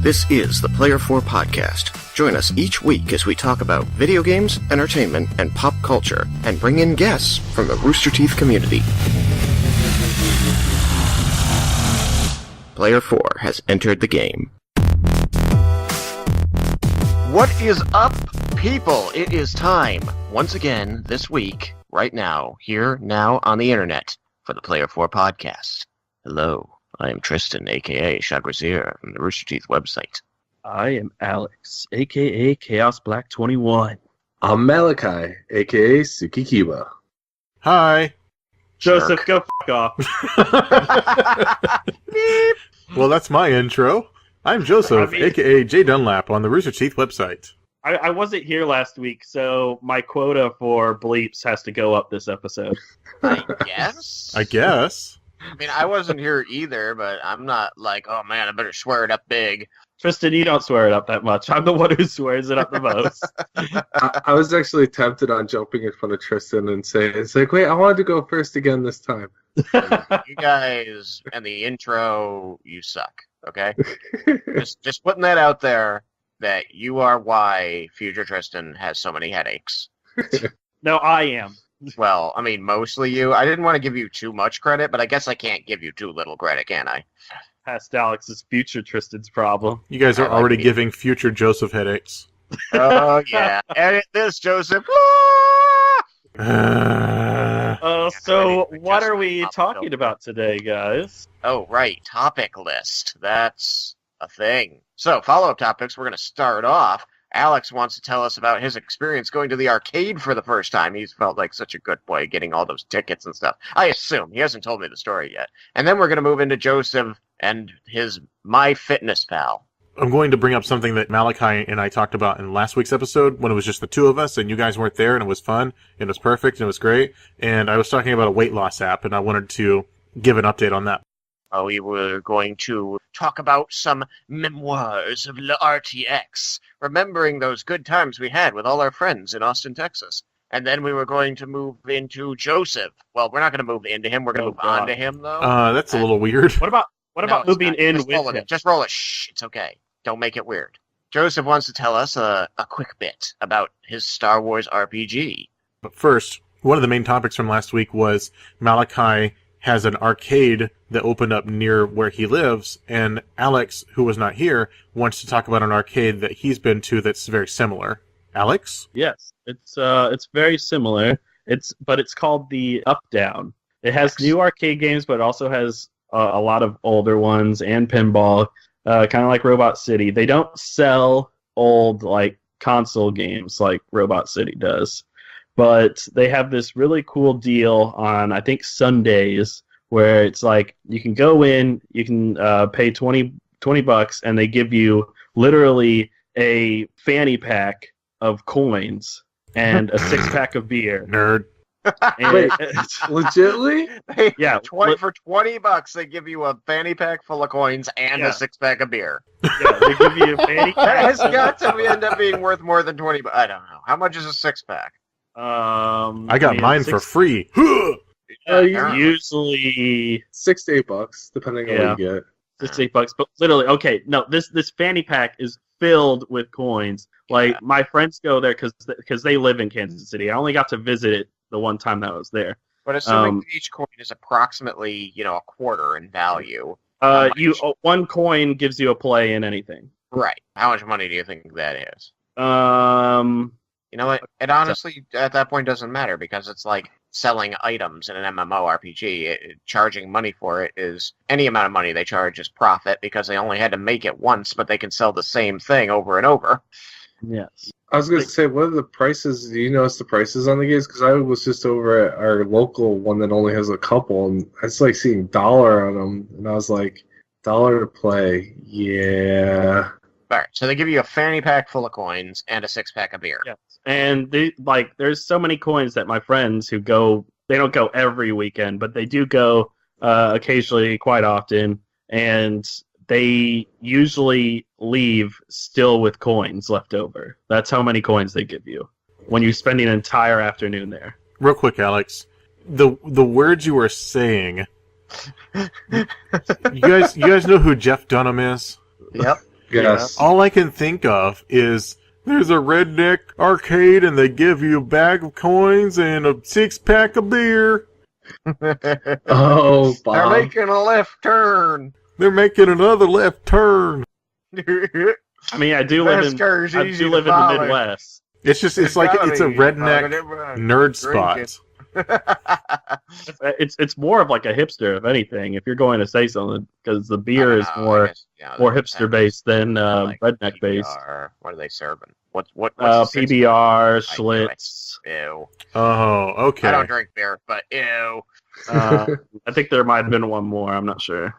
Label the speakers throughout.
Speaker 1: This is the Player 4 Podcast. Join us each week as we talk about video games, entertainment, and pop culture, and bring in guests from the Rooster Teeth community. Player 4 has entered the game. What is up, people? It is time, once again, this week, right now, here, now, on the internet, for the Player 4 Podcast. Hello. I am Tristan, a.k.a. Chagrazier, from the Rooster Teeth website.
Speaker 2: I am Alex, a.k.a. Chaos Black 21.
Speaker 3: I'm Malachi, a.k.a. Sukikiba.
Speaker 4: Hi.
Speaker 2: Joseph, go f*** off.
Speaker 4: Beep. Well, that's my intro. I'm Joseph, a.k.a. Jay Dunlap, on the Rooster Teeth website.
Speaker 2: I wasn't here last week, so my quota for bleeps has to go up this episode.
Speaker 1: I guess?
Speaker 4: I guess.
Speaker 1: I mean, I wasn't here either, but I'm not like, oh man, I better swear it up big.
Speaker 2: Tristan, you don't swear it up that much. I'm the one who swears it up the most.
Speaker 3: I was actually tempted on jumping in front of Tristan and saying, it's like, wait, I wanted to go first again this time.
Speaker 1: You guys and the intro, you suck, okay? just putting that out there, that you are why future Tristan has so many headaches.
Speaker 2: No, I am.
Speaker 1: Well, I mean, mostly you. I didn't want to give you too much credit, but I guess I can't give you too little credit, can I?
Speaker 2: Past Alex's future Tristan's problem.
Speaker 4: You guys are already giving future Joseph headaches.
Speaker 1: Oh, yeah. Edit this, Joseph.
Speaker 2: So what are we talking about today, guys?
Speaker 1: Oh, right. Topic list. That's a thing. So, follow-up topics. We're going to start off. Alex wants to tell us about his experience going to the arcade for the first time. He's felt like such a good boy getting all those tickets and stuff. I assume. He hasn't told me the story yet. And then we're going to move into Joseph and his MyFitnessPal.
Speaker 4: I'm going to bring up something that Malachi and I talked about in last week's episode when it was just the two of us and you guys weren't there and it was fun and it was perfect and it was great. And I was talking about a weight loss app and I wanted to give an update on that.
Speaker 1: We were going to talk about some memoirs of the RTX, remembering those good times we had with all our friends in Austin, Texas. And then we were going to move into Joseph. Well, we're not going to move into him. We're going to move on to him, though.
Speaker 4: That's a little weird.
Speaker 2: What about moving in with him?
Speaker 1: Just roll it. Shh, it's okay. Don't make it weird. Joseph wants to tell us a quick bit about his Star Wars RPG.
Speaker 4: But first, one of the main topics from last week was Malachi has an arcade that opened up near where he lives, and Alex, who was not here, wants to talk about an arcade that he's been to that's very similar. Alex?
Speaker 2: Yes, it's very similar. It's called the Up Down. It has new arcade games, but it also has a lot of older ones and pinball, kind of like Robot City. They don't sell old like console games like Robot City does. But they have this really cool deal on, I think, Sundays, where it's like you can go in, you can pay $20, and they give you literally a fanny pack of coins and a 6-pack of beer.
Speaker 4: Nerd.
Speaker 3: Wait, legitly?
Speaker 2: Yeah.
Speaker 1: For $20, they give you a fanny pack full of coins and a 6-pack of beer.
Speaker 2: Yeah, they give you a fanny pack.
Speaker 1: That has got to end up being worth more than $20. I don't know. How much is a 6-pack?
Speaker 4: I got mine for free.
Speaker 2: Usually
Speaker 3: $6 to $8, depending on what you get.
Speaker 2: $6 to $8, but literally, okay, no, this fanny pack is filled with coins. Like my friends go there because they live in Kansas City. I only got to visit it the one time that I was there.
Speaker 1: But assuming each coin is approximately, a quarter in value.
Speaker 2: One coin gives you a play in anything.
Speaker 1: Right. How much money do you think that is? You know what? It honestly, at that point, doesn't matter because it's like selling items in an MMORPG. Charging money for it is any amount of money they charge is profit because they only had to make it once, but they can sell the same thing over and over.
Speaker 2: Yes.
Speaker 3: I was going to say, what are the prices? Do you notice the prices on the games? Because I was just over at our local one that only has a couple, and I was like seeing $1 on them, and I was like, $1 to play. Yeah.
Speaker 1: All right, so they give you a fanny pack full of coins and a 6-pack of beer.
Speaker 2: Yes. And there's so many coins that my friends who go, they don't go every weekend, but they do go occasionally, quite often, and they usually leave still with coins left over. That's how many coins they give you when you spend an entire afternoon there.
Speaker 4: Real quick, Alex, the words you were saying. You guys know who Jeff Dunham is?
Speaker 1: Yep.
Speaker 3: Yes.
Speaker 4: All I can think of is there's a redneck arcade and they give you a bag of coins and a 6-pack of beer.
Speaker 3: Oh,
Speaker 1: They're
Speaker 3: Bob.
Speaker 1: making a left turn.
Speaker 4: They're making another left turn.
Speaker 2: I mean, I do live in the Midwest.
Speaker 4: It's like it's a redneck nerd spot.
Speaker 2: It's more of like a hipster, if anything. If you're going to say something, because the beer is more hipster based than redneck based.
Speaker 1: What are they serving? What's
Speaker 2: PBR, Schlitz.
Speaker 1: Ew.
Speaker 4: Oh, okay.
Speaker 1: I don't drink beer, but ew.
Speaker 2: I think there might have been one more. I'm not sure.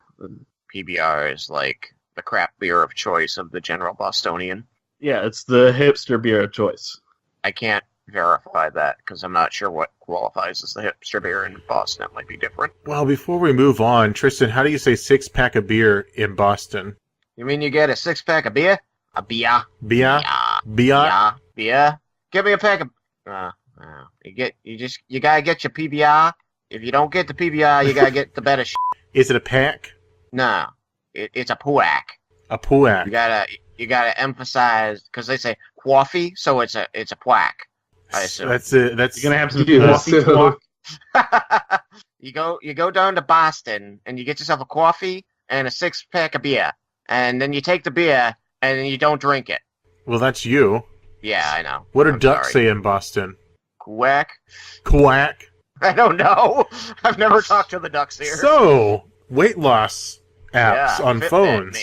Speaker 1: PBR is like the craft beer of choice of the general Bostonian.
Speaker 2: Yeah, it's the hipster beer of choice.
Speaker 1: I can't verify that because I'm not sure what qualifies as the hipster beer in Boston. It might be different.
Speaker 4: Well, before we move on, Tristan, how do you say 6-pack of beer in Boston?
Speaker 1: You mean you get a 6-pack of beer? A beer.
Speaker 4: Beer? Beer?
Speaker 1: Beer. Give me a pack of. You gotta get your PBR. If you don't get the PBR, you gotta get the better shit.
Speaker 4: Is it a pack?
Speaker 1: No, it's a puack.
Speaker 4: A puack.
Speaker 1: You gotta emphasize because they say coffee, so it's a puack. I assume.
Speaker 4: That's it. That's
Speaker 2: you're gonna have some coffee.
Speaker 1: You go down to Boston and you get yourself a coffee and a 6-pack of beer, and then you take the beer and then you don't drink it.
Speaker 4: Well, that's you.
Speaker 1: Yeah, I know.
Speaker 4: What do ducks say in Boston?
Speaker 1: Quack.
Speaker 4: Quack.
Speaker 1: I don't know. I've never talked to the ducks here.
Speaker 4: So, weight loss apps on phones.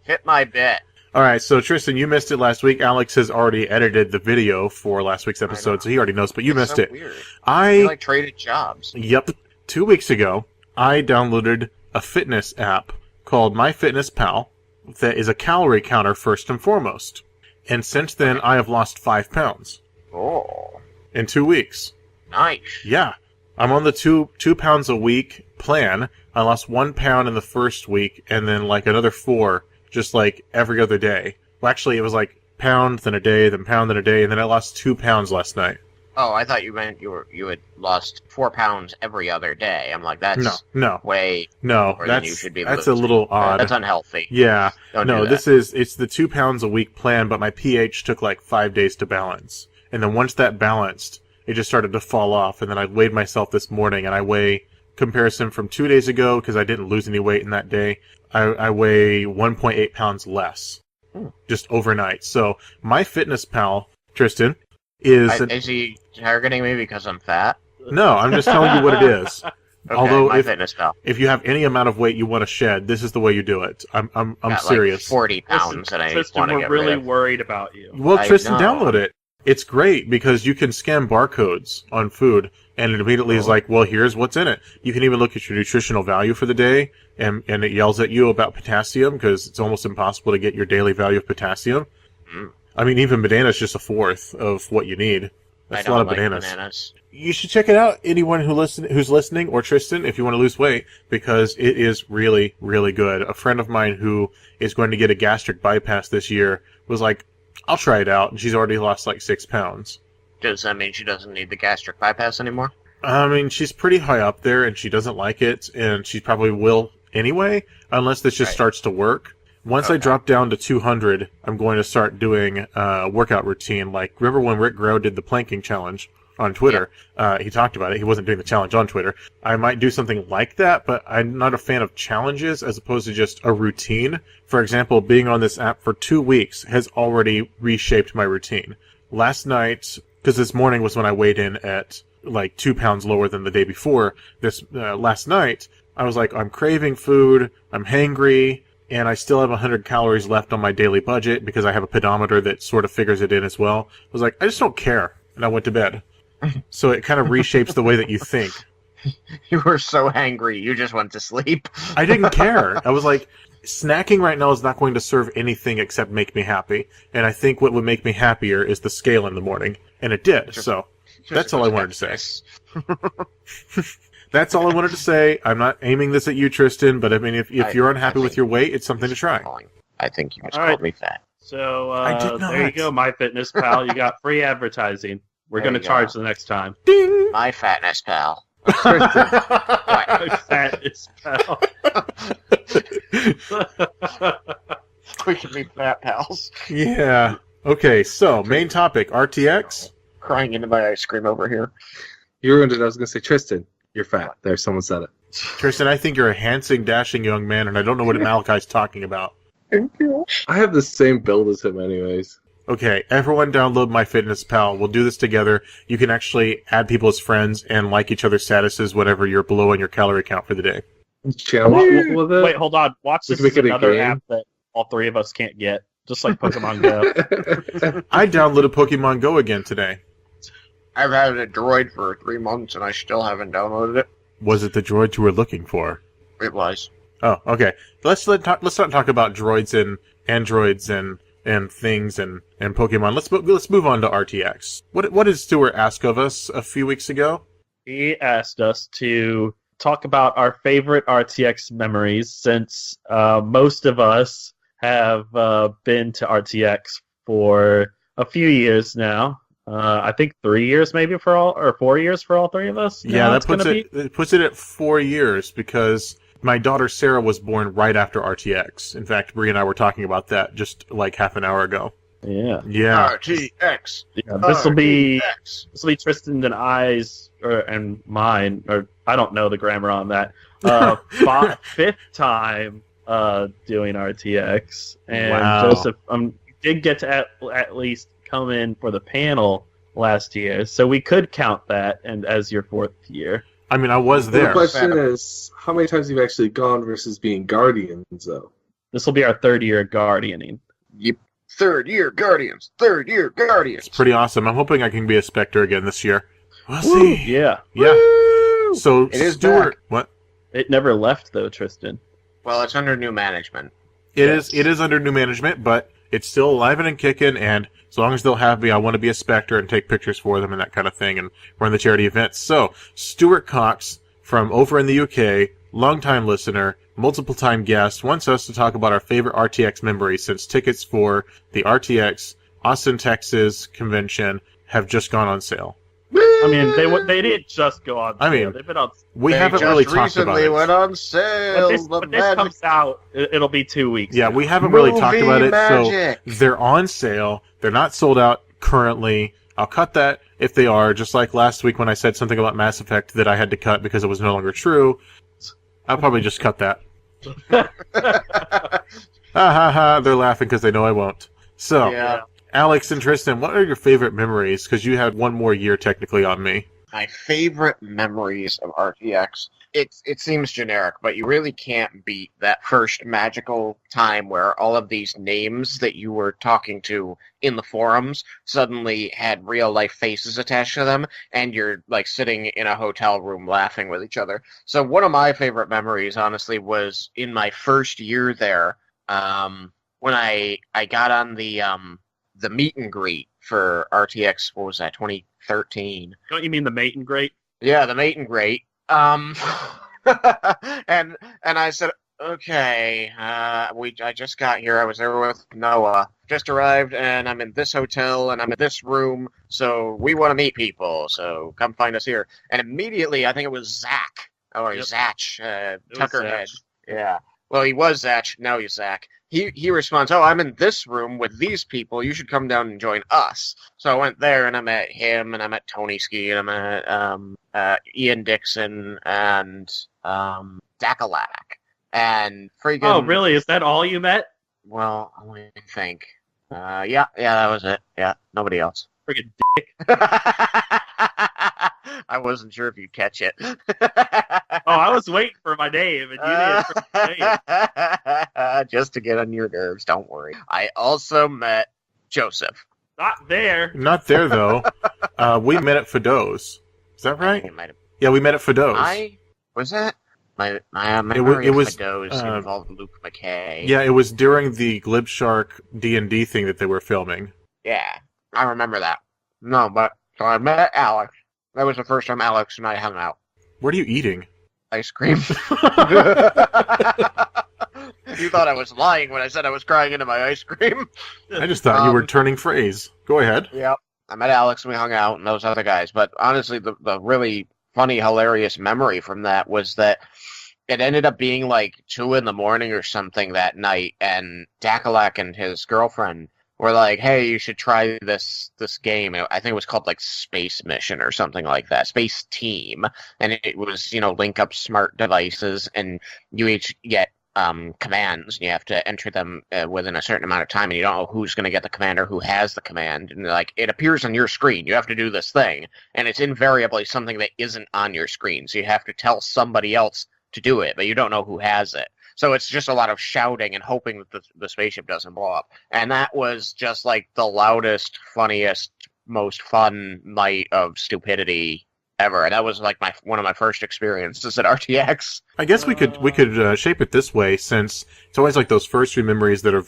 Speaker 1: Fit my bit.
Speaker 4: All right, so Tristan, you missed it last week. Alex has already edited the video for last week's episode, so he already knows, but you missed it.
Speaker 1: Weird.
Speaker 4: I
Speaker 1: like traded jobs.
Speaker 4: Yep. 2 weeks ago, I downloaded a fitness app called MyFitnessPal that is a calorie counter first and foremost. And since then, I have lost 5 pounds.
Speaker 1: Oh.
Speaker 4: In 2 weeks.
Speaker 1: Nice.
Speaker 4: Yeah. I'm on the 2 pounds a week plan. I lost 1 pound in the first week, and then like another 4 just like every other day. Well, actually, it was like pound, then a day, then pound, then a day, and then I lost 2 pounds last night.
Speaker 1: Oh, I thought you meant you had lost 4 pounds every other day. I'm like, that's way more than you should be losing.
Speaker 4: That's a little odd.
Speaker 1: That's unhealthy.
Speaker 4: Yeah.
Speaker 1: Don't do that.
Speaker 4: It's the 2 pounds a week plan, but my pH took like 5 days to balance. And then once that balanced, it just started to fall off. And then I weighed myself this morning, and I weigh comparison from 2 days ago because I didn't lose any weight in that day. I weigh 1.8 pounds less just overnight. So MyFitnessPal, Tristan,
Speaker 1: is he targeting me because I'm fat?
Speaker 4: No, I'm just telling you what it is.
Speaker 1: Okay,
Speaker 4: Although
Speaker 1: MyFitnessPal.
Speaker 4: if you have any amount of weight you want to shed, this is the way you do it. I'm serious.
Speaker 1: Like 40 pounds, and I
Speaker 2: Tristan,
Speaker 1: want to
Speaker 2: we're
Speaker 1: get
Speaker 2: really
Speaker 1: rid of.
Speaker 2: worried about you.
Speaker 4: Well,
Speaker 1: I
Speaker 4: Tristan,
Speaker 1: know.
Speaker 4: download it. It's great because you can scan barcodes on food, and it immediately is like, well, here's what's in it. You can even look at your nutritional value for the day, and it yells at you about potassium because it's almost impossible to get your daily value of potassium.
Speaker 1: Mm.
Speaker 4: I mean, even bananas just a fourth of what you need. That's a lot of
Speaker 1: like
Speaker 4: bananas. You should check it out, anyone who's listening, or Tristan, if you want to lose weight, because it is really, really good. A friend of mine who is going to get a gastric bypass this year was like, I'll try it out, and she's already lost like 6 pounds.
Speaker 1: Does that mean she doesn't need the gastric bypass anymore?
Speaker 4: I mean, she's pretty high up there, and she doesn't like it, and she probably will anyway, unless this just starts to work. Once I drop down to 200, I'm going to start doing a workout routine. Like, remember when Rick Grow did the planking challenge on Twitter? He talked about it. He wasn't doing the challenge on Twitter. I might do something like that, but I'm not a fan of challenges as opposed to just a routine. For example, being on this app for 2 weeks has already reshaped my routine. Last night, because this morning was when I weighed in at like 2 pounds lower than the day before, last night, I was like, I'm craving food, I'm hangry, and I still have 100 calories left on my daily budget because I have a pedometer that sort of figures it in as well. I was like, I just don't care. And I went to bed. So it kind of reshapes the way that you think.
Speaker 1: You were so hangry, you just went to sleep.
Speaker 4: I didn't care. I was like, snacking right now is not going to serve anything except make me happy. And I think what would make me happier is the scale in the morning. And it did. So that's all I wanted to say. That's all I wanted to say. I'm not aiming this at you, Tristan, but I mean, if you're unhappy with your weight, it's something to try.
Speaker 1: I think you just called me fat.
Speaker 2: So
Speaker 4: I did not.
Speaker 2: there you go, MyFitnessPal. You got free advertising. We're going to charge the next time.
Speaker 4: Ding!
Speaker 1: My fatness pal.
Speaker 2: MyFitnessPal.
Speaker 1: We can be fat pals.
Speaker 4: Yeah. Okay, so main topic, RTX.
Speaker 1: Crying into my ice cream over here.
Speaker 3: You ruined it. I was going to say, Tristan, you're fat. There, someone said it.
Speaker 4: Tristan, I think you're a handsome, dashing young man, and I don't know what Malachi's talking about.
Speaker 1: Thank you.
Speaker 3: I have the same build as him anyways.
Speaker 4: Okay, everyone download MyFitnessPal. We'll do this together. You can actually add people as friends and like each other's statuses whenever you're below on your calorie count for the day.
Speaker 3: Challenge people with it?
Speaker 2: Wait, hold on. Watch
Speaker 3: We
Speaker 2: this
Speaker 3: can
Speaker 2: is
Speaker 3: make it a
Speaker 2: another
Speaker 3: game.
Speaker 2: app that all three of us can't get, just like Pokemon Go.
Speaker 4: I downloaded Pokemon Go again today.
Speaker 1: I've had a droid for 3 months and I still haven't downloaded it.
Speaker 4: Was it the droid you were looking for?
Speaker 1: It was.
Speaker 4: Oh, okay. Let's not talk about droids and androids and things and Pokemon. Let's move on to RTX. What did Stuart ask of us a few weeks ago?
Speaker 2: He asked us to talk about our favorite RTX memories, since most of us have been to RTX for a few years now. I think 3 years maybe for all, or 4 years for all three of us.
Speaker 4: Yeah, that puts it at 4 years because my daughter Sarah was born right after RTX. In fact, Bree and I were talking about that just like half an hour ago.
Speaker 2: Yeah.
Speaker 4: Yeah.
Speaker 1: RTX.
Speaker 2: Yeah, this will be
Speaker 1: RTX.
Speaker 2: Tristan and I's and mine, or I don't know the grammar on that. Fifth time doing RTX, and
Speaker 4: Wow.
Speaker 2: Joseph did get to at least come in for the panel last year, so we could count that and as your fourth year.
Speaker 4: I mean, I was
Speaker 3: The
Speaker 4: there.
Speaker 3: question is, how many times have you actually gone versus being Guardians, though?
Speaker 2: This will be our third year guardianing.
Speaker 1: Yep. Third year Guardians. Third year Guardians.
Speaker 4: It's pretty awesome. I'm hoping I can be a Spectre again this year. We'll see.
Speaker 2: Yeah,
Speaker 4: Yeah.
Speaker 1: Woo!
Speaker 4: So
Speaker 1: It is
Speaker 4: Stuart,
Speaker 1: back.
Speaker 4: what?
Speaker 2: it never left though, Tristan.
Speaker 1: Well, it's under new management.
Speaker 2: Yes.
Speaker 4: It is under new management, but it's still alive and kicking, and as long as they'll have me, I want to be a Spectre and take pictures for them and that kind of thing and run the charity events. So, Stuart Cox from over in the UK, longtime listener, multiple time guest, wants us to talk about our favorite RTX memories since tickets for the RTX Austin, Texas convention have just gone on sale.
Speaker 2: I mean, they didn't just go on sale.
Speaker 4: I mean,
Speaker 2: They've been on.
Speaker 4: We
Speaker 1: They
Speaker 4: haven't
Speaker 1: just
Speaker 4: really talked about
Speaker 1: recently
Speaker 4: it.
Speaker 1: went on sale.
Speaker 2: But this comes out, it'll be 2 weeks.
Speaker 4: Yeah,
Speaker 2: now.
Speaker 4: we haven't really talked
Speaker 1: Movie
Speaker 4: about it,
Speaker 1: magic.
Speaker 4: so they're on sale. They're not sold out currently. I'll cut that if they are, just like last week when I said something about Mass Effect that I had to cut because it was no longer true. I'll probably just cut that. Ha ha ha, they're laughing because they know I won't. So,
Speaker 1: Yeah.
Speaker 4: Alex and Tristan, what are your favorite memories? Because you had one more year technically on me.
Speaker 1: My favorite memories of RTX. It seems generic, but you really can't beat that first magical time where all of these names that you were talking to in the forums suddenly had real life faces attached to them, and you're like sitting in a hotel room laughing with each other. So one of my favorite memories, honestly, was in my first year there, when I got on the meet and greet for RTX. What was that? 2013.
Speaker 2: Don't you mean the mate and great?
Speaker 1: Yeah, the mate and great. And I said, okay, I just got here. I was there with Noah. Just arrived, and I'm in this hotel, and I'm in this room. So we want to meet people. So come find us here. And immediately, I think it was Zach or
Speaker 2: Yep.
Speaker 1: Zach
Speaker 2: was
Speaker 1: Tuckerhead.
Speaker 2: Zach.
Speaker 1: Yeah. Well, he was Zach. Now he's Zach. He responds, oh, I'm in this room with these people. You should come down and join us. So I went there, and I met him, and I met Tony Ski, and I met Ian Dixon, and Dakalak. And freaking...
Speaker 2: Oh, really? Is that all you met?
Speaker 1: Well, let me think. Yeah, that was it. Yeah, nobody else.
Speaker 2: Friggin'
Speaker 1: I wasn't sure if you'd catch it.
Speaker 2: Oh, I was waiting for my name, and you didn't.
Speaker 1: Just to get on your nerves, don't worry. I also met Joseph.
Speaker 2: Not there.
Speaker 4: Not there, though. We met at Fido's. Is that
Speaker 1: I
Speaker 4: right?
Speaker 1: think it might have.
Speaker 4: Yeah, we met at Fido's.
Speaker 1: Was that my memory
Speaker 4: it
Speaker 1: of
Speaker 4: was,
Speaker 1: Fido's involved Luke McKay.
Speaker 4: Yeah, it was during the Glib Shark D&D thing that they were filming.
Speaker 1: Yeah, I remember that. No, but so I met Alex. That was the first time Alex and I hung out.
Speaker 4: What are you eating?
Speaker 1: Ice cream. You thought I was lying when I said I was crying into my ice cream.
Speaker 4: I just thought you were turning phrase. Go ahead.
Speaker 1: Yep. I met Alex and we hung out and those other guys. But honestly, the really funny, hilarious memory from that was that it ended up being like 2 in the morning or something that night, and Dakalak and his girlfriend were like, "Hey, you should try this game." I think it was called like Space Mission or something like that, Space Team, and it was link up smart devices, and you each get commands, and you have to enter them within a certain amount of time, and you don't know who's going to get the command or who has the command, and like it appears on your screen. You have to do this thing, and it's invariably something that isn't on your screen, so you have to tell somebody else to do it, but you don't know who has it. So it's just a lot of shouting and hoping that the spaceship doesn't blow up. And that was just like the loudest, funniest, most fun night of stupidity ever. And that was like one of my first experiences at RTX.
Speaker 4: I guess we could shape it this way, since it's always like those first few memories that are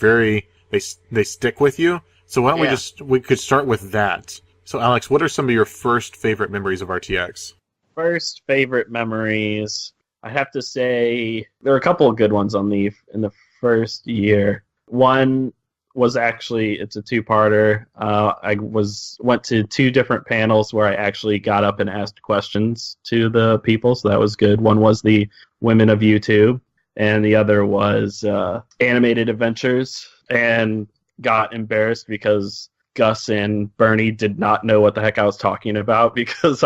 Speaker 4: they stick with you. So why don't we could start with that. So Alex, what are some of your first favorite memories of RTX?
Speaker 2: First favorite memories, I have to say there are a couple of good ones in the first year. One was actually, it's a two-parter. I went to 2 different panels where I actually got up and asked questions to the people, so that was good. One was the Women of YouTube, and the other was Animated Adventures, and got embarrassed because Gus and Bernie did not know what the heck I was talking about, because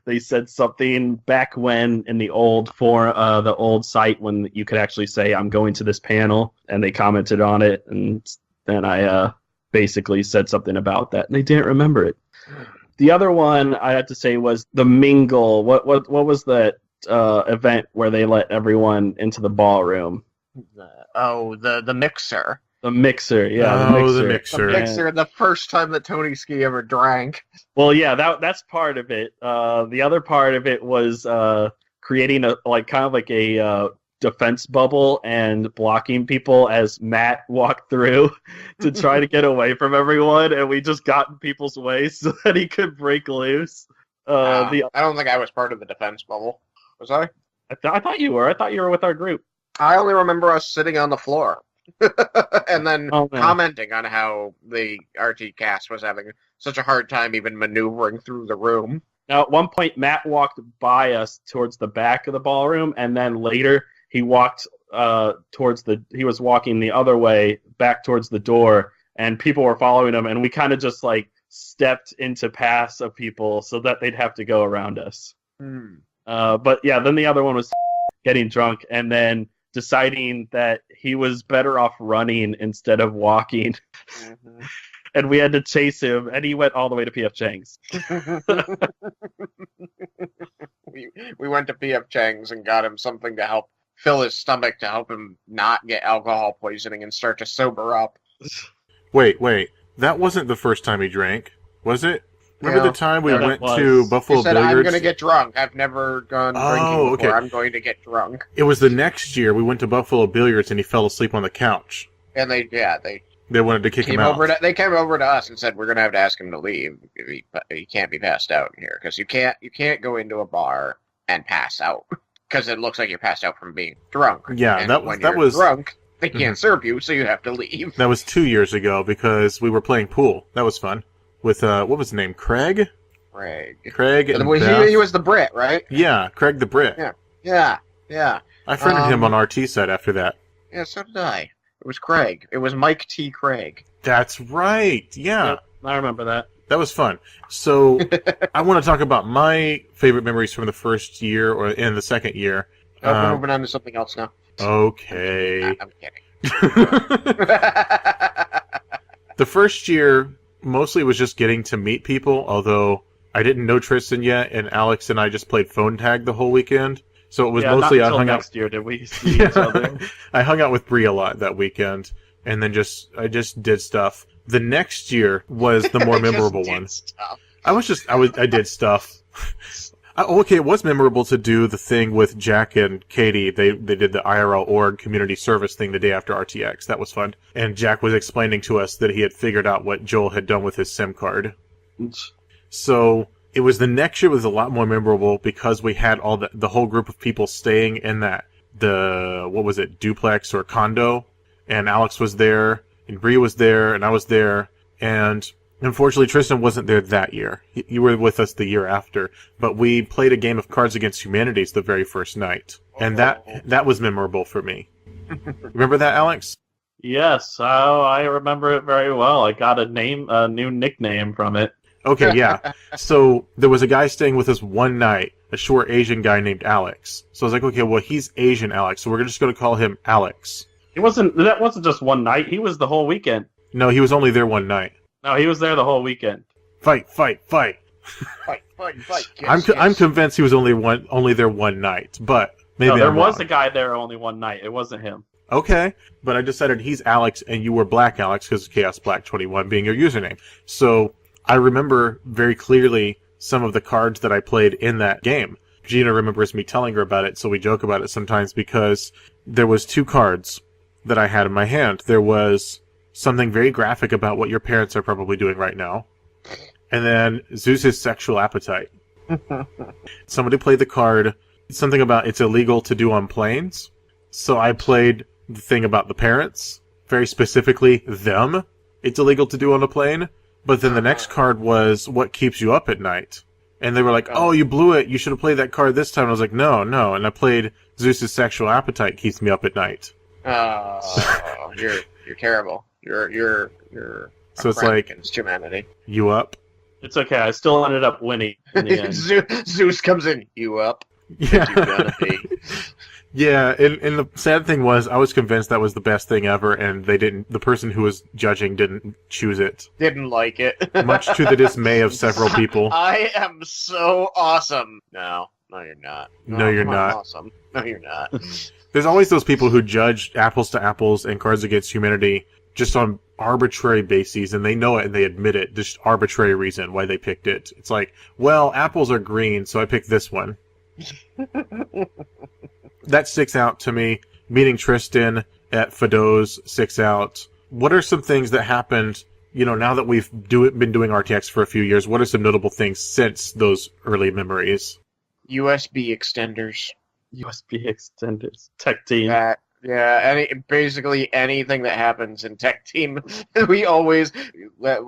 Speaker 2: they said something back when in the old the old site when you could actually say I'm going to this panel, and they commented on it, and then I basically said something about that, and they didn't remember it. The other one I had to say was the Mingle. What was that event where they let everyone into the ballroom?
Speaker 1: The Mixer.
Speaker 2: The Mixer, yeah.
Speaker 4: The Mixer.
Speaker 1: The Mixer, the first time that Tony Ski ever drank.
Speaker 2: Well, yeah, that's part of it. The other part of it was creating a defense bubble and blocking people as Matt walked through to try to get away from everyone, and we just got in people's way so that he could break loose.
Speaker 1: I don't think I was part of the defense bubble. Was I?
Speaker 2: I thought you were. I thought you were with our group.
Speaker 1: I only remember us sitting on the floor. And then commenting on how the RT cast was having such a hard time even maneuvering through the room.
Speaker 2: Now, at one point, Matt walked by us towards the back of the ballroom, and then later he walked he was walking the other way back towards the door, and people were following him, and we kind of just like stepped into paths of people so that they'd have to go around us. But yeah, then the other one was getting drunk, and then deciding that he was better off running instead of walking. Mm-hmm. And we had to chase him, and he went all the way to P.F. Chang's.
Speaker 1: we went to P.F. Chang's and got him something to help fill his stomach, to help him not get alcohol poisoning and start to sober up.
Speaker 4: Wait. That wasn't the first time he drank, was it? Remember the time we went to Buffalo
Speaker 1: he said,
Speaker 4: Billiards?
Speaker 1: I'm going to get drunk. I've never gone drinking before. I'm going to get drunk.
Speaker 4: It was the next year we went to Buffalo Billiards and he fell asleep on the couch.
Speaker 1: And they
Speaker 4: wanted to kick him out.
Speaker 1: They came over to us and said, we're going to have to ask him to leave. He can't be passed out in here, because you can't go into a bar and pass out, because it looks like you're passed out from being drunk.
Speaker 4: Yeah,
Speaker 1: and
Speaker 4: that was
Speaker 1: drunk. They can't serve you, so you have to leave.
Speaker 4: That was 2 years ago, because we were playing pool. That was fun. With, what was his name? Craig? Craig and
Speaker 1: he was the Brit, right?
Speaker 4: Yeah, Craig the Brit.
Speaker 1: Yeah.
Speaker 4: I friended him on RT side after that.
Speaker 1: Yeah, so did I. It was Craig. It was Mike T. Craig.
Speaker 4: That's right. Yeah.
Speaker 2: Yep, I remember that.
Speaker 4: That was fun. So, I want to talk about my favorite memories from the first year or in the second year.
Speaker 1: We're moving on to something else now.
Speaker 4: Okay.
Speaker 1: I'm kidding.
Speaker 4: The first year mostly was just getting to meet people, although I didn't know Tristan yet, and Alex and I just played phone tag the whole weekend. So it was mostly
Speaker 2: I hung next year did we see each other.
Speaker 4: I hung out with Bree a lot that weekend, and then I just did stuff. The next year was the more memorable one. I did stuff. Okay, it was memorable to do the thing with Jack and Katie. They did the IRL org community service thing the day after RTX. That was fun. And Jack was explaining to us that he had figured out what Joel had done with his SIM card. So it was the next year was a lot more memorable because we had all the whole group of people staying in what was it, duplex or condo. And Alex was there, and Bree was there, and I was there, and unfortunately, Tristan wasn't there that year. You were with us the year after, but we played a game of Cards Against Humanities the very first night. and that was memorable for me. Remember that, Alex?
Speaker 2: Yes, I remember it very well. I got a new nickname from it.
Speaker 4: Okay, yeah. So there was a guy staying with us one night, a short Asian guy named Alex. So I was like, okay, well, he's Asian Alex, so we're just going to call him Alex.
Speaker 2: That wasn't just one night. He was the whole weekend.
Speaker 4: No, he was only there one night.
Speaker 2: No, he was there the whole weekend.
Speaker 4: Fight, fight, fight.
Speaker 1: Fight.
Speaker 4: I'm convinced he was only there one night, but maybe
Speaker 2: there
Speaker 4: I'm
Speaker 2: was
Speaker 4: wrong.
Speaker 2: a guy there only one night. It wasn't him.
Speaker 4: Okay, but I decided he's Alex and you were Black Alex because Chaos Black 21 being your username. So I remember very clearly some of the cards that I played in that game. Gina remembers me telling her about it, so we joke about it sometimes because there was 2 cards that I had in my hand. There was something very graphic about what your parents are probably doing right now, and then Zeus's sexual appetite. Somebody played the card, something about it's illegal to do on planes. So I played the thing about the parents, very specifically them. It's illegal to do on a plane. But then the next card was what keeps you up at night. And they were like, oh, you blew it. You should have played that card this time. And I was like, no. And I played Zeus's sexual appetite keeps me up at night.
Speaker 1: Oh, you're terrible. You're
Speaker 4: So it's like
Speaker 1: against humanity.
Speaker 4: You up?
Speaker 2: It's okay. I still ended up winning in the end.
Speaker 1: Zeus comes in. You up?
Speaker 4: Yeah.
Speaker 1: You gonna be?
Speaker 4: Yeah, and the sad thing was, I was convinced that was the best thing ever, and the person who was judging didn't choose it.
Speaker 1: Didn't like it.
Speaker 4: Much to the dismay of several people.
Speaker 1: I am so awesome. No, you're not.
Speaker 4: No, you're
Speaker 1: I'm
Speaker 4: not.
Speaker 1: awesome. No, you're not.
Speaker 4: There's always those people who judge apples to apples and Cards Against Humanity just on arbitrary bases, and they know it and they admit it, just arbitrary reason why they picked it. It's like, well, apples are green, so I picked this one. That sticks out to me. Meeting Tristan at Fido's sticks out. What are some things that happened, now that we've been doing RTX for a few years, what are some notable things since those early memories?
Speaker 1: USB extenders.
Speaker 2: Tech team.
Speaker 1: Basically anything that happens in Tech Team, we always,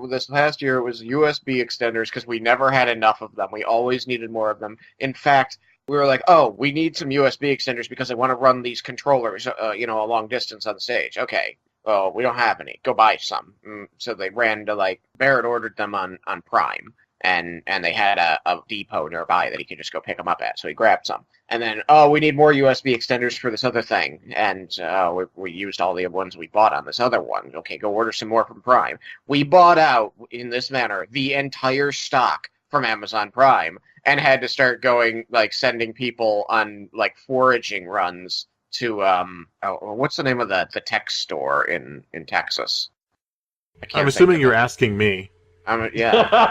Speaker 1: this past year it was USB extenders because we never had enough of them. We always needed more of them. In fact, we were like, oh, we need some USB extenders because I want to run these controllers, a long distance on the stage. Okay, well, we don't have any. Go buy some. So they ran to, Barrett ordered them on Prime, and they had a depot nearby that he could just go pick them up at, so he grabbed some. And then, we need more USB extenders for this other thing. And we used all the ones we bought on this other one. Okay, go order some more from Prime. We bought out, in this manner, the entire stock from Amazon Prime and had to start going, sending people on, foraging runs to, what's the name of the tech store in Texas?
Speaker 4: I'm assuming you're asking me.
Speaker 1: Yeah.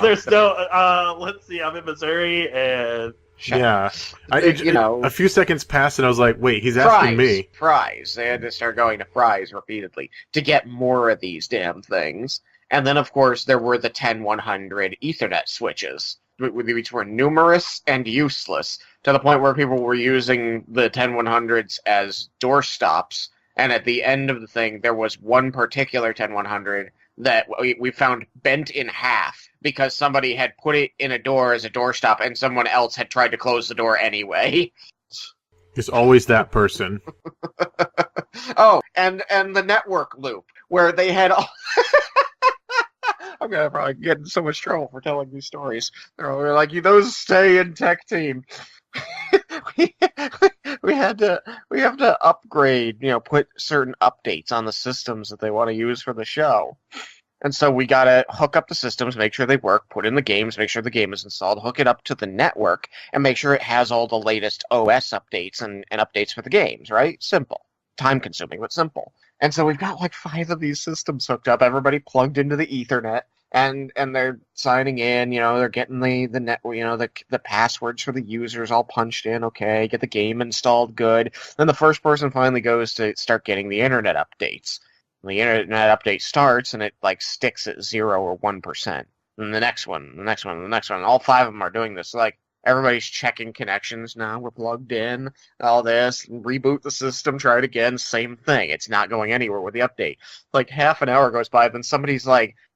Speaker 2: There's no. Let's see. I'm in Missouri, and
Speaker 4: yeah, a few seconds passed, and I was like, "Wait, he's asking me."
Speaker 1: Fries. They had to start going to Fries repeatedly to get more of these damn things. And then, of course, there were the 10100 Ethernet switches, which were numerous and useless to the point where people were using the 10100s as doorstops. And at the end of the thing, there was one particular 10100 that we found bent in half because somebody had put it in a door as a doorstop and someone else had tried to close the door anyway.
Speaker 4: It's always that person.
Speaker 1: Oh, and the network loop, where they had all... I'm going to probably get in so much trouble for telling these stories. They're like, those stay in Tech Team. we have to upgrade, put certain updates on the systems that they want to use for the show. And so we got to hook up the systems, make sure they work, put in the games, make sure the game is installed, hook it up to the network, and make sure it has all the latest OS updates and updates for the games, right? Simple. Time-consuming, but simple. And so we've got 5 of these systems hooked up, everybody plugged into the Ethernet, and they're signing in, they're getting the net, the passwords for the users all punched in, okay, get the game installed good. Then the first person finally goes to start getting the internet updates. The internet update starts, and it sticks at 0 or 1%. And the next one. All 5 of them are doing this. Everybody's checking connections now. We're plugged in. All this. Reboot the system. Try it again. Same thing. It's not going anywhere with the update. Half an hour goes by, then somebody's